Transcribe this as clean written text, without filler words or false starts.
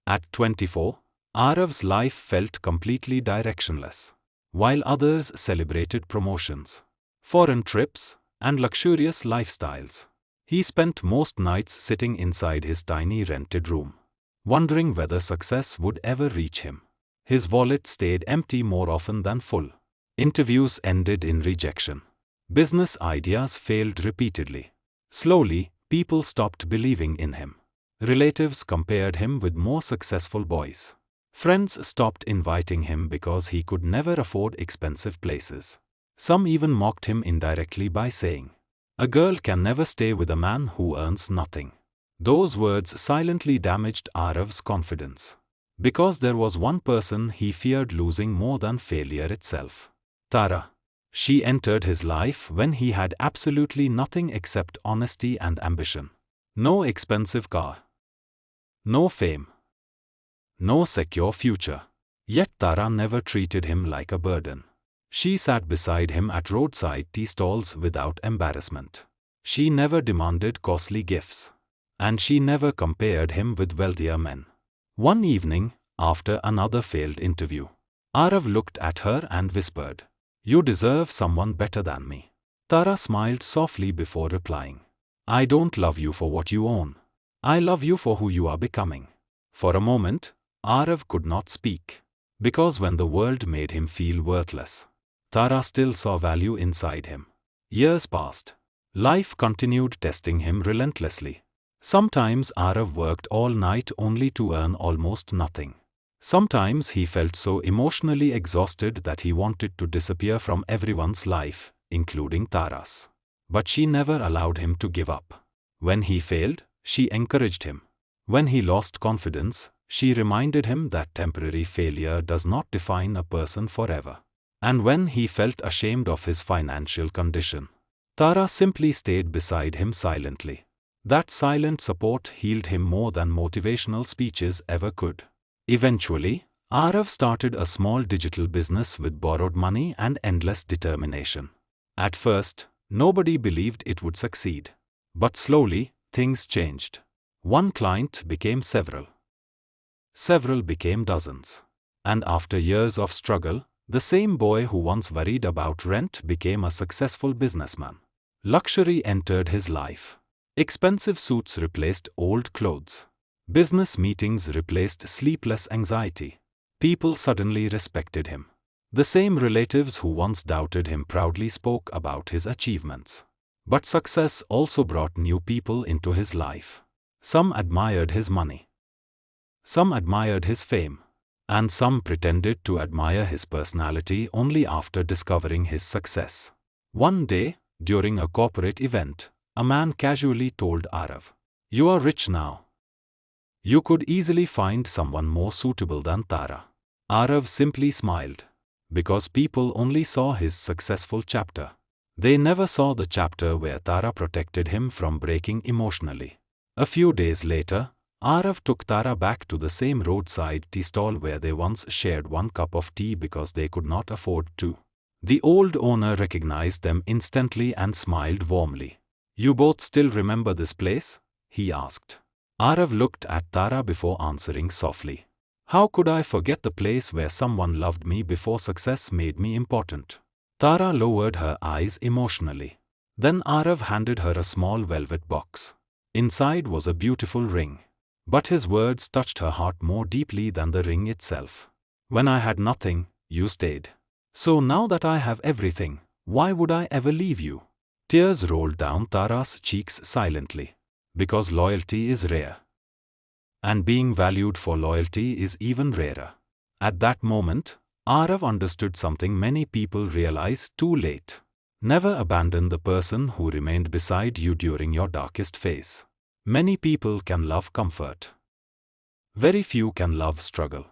At 24, Arav's life felt completely directionless. While others celebrated promotions, foreign trips, and luxurious lifestyles, he spent most nights sitting inside his tiny rented room, wondering whether success would ever reach him. His wallet stayed empty more often than full. Interviews ended in rejection. Business ideas failed repeatedly. Slowly, people stopped believing in him. Relatives compared him with more successful boys. Friends stopped inviting him because he could never afford expensive places. Some even mocked him indirectly by saying, "A girl can never stay with a man who earns nothing." Those words silently damaged Arav's confidence. Because there was one person he feared losing more than failure itself. Tara. She entered his life when he had absolutely nothing except honesty and ambition. No expensive car. No fame. No secure future. Yet Tara never treated him like a burden. She sat beside him at roadside tea stalls without embarrassment. She never demanded costly gifts. And she never compared him with wealthier men. One evening, after another failed interview, Arav looked at her and whispered, "You deserve someone better than me." Tara smiled softly before replying, "I don't love you for what you own. I love you for who you are becoming." For a moment, Arav could not speak, because when the world made him feel worthless, Tara still saw value inside him. Years passed. Life continued testing him relentlessly. Sometimes Arav worked all night only to earn almost nothing. Sometimes he felt so emotionally exhausted that he wanted to disappear from everyone's life, including Tara's. But she never allowed him to give up. When he failed, she encouraged him. When he lost confidence, she reminded him that temporary failure does not define a person forever. And when he felt ashamed of his financial condition, Tara simply stayed beside him silently. That silent support healed him more than motivational speeches ever could. Eventually, Arav started a small digital business with borrowed money and endless determination. At first, nobody believed it would succeed. But slowly, things changed. One client became several. Several became dozens. And after years of struggle, the same boy who once worried about rent became a successful businessman. Luxury entered his life. Expensive suits replaced old clothes. Business meetings replaced sleepless anxiety. People suddenly respected him. The same relatives who once doubted him proudly spoke about his achievements. But success also brought new people into his life. Some admired his money. Some admired his fame. And some pretended to admire his personality only after discovering his success. One day, during a corporate event, a man casually told Arav, "You are rich now. You could easily find someone more suitable than Tara." Arav simply smiled, because people only saw his successful chapter. They never saw the chapter where Tara protected him from breaking emotionally. A few days later, Arav took Tara back to the same roadside tea stall where they once shared one cup of tea because they could not afford two. The old owner recognized them instantly and smiled warmly. "You both still remember this place?" he asked. Arav looked at Tara before answering softly, "How could I forget the place where someone loved me before success made me important?" Tara lowered her eyes emotionally. Then Arav handed her a small velvet box. Inside was a beautiful ring. But his words touched her heart more deeply than the ring itself. "When I had nothing, you stayed. So now that I have everything, why would I ever leave you?" Tears rolled down Tara's cheeks silently. Because loyalty is rare. And being valued for loyalty is even rarer. At that moment, Arav understood something many people realize too late. Never abandon the person who remained beside you during your darkest phase. Many people can love comfort. Very few can love struggle.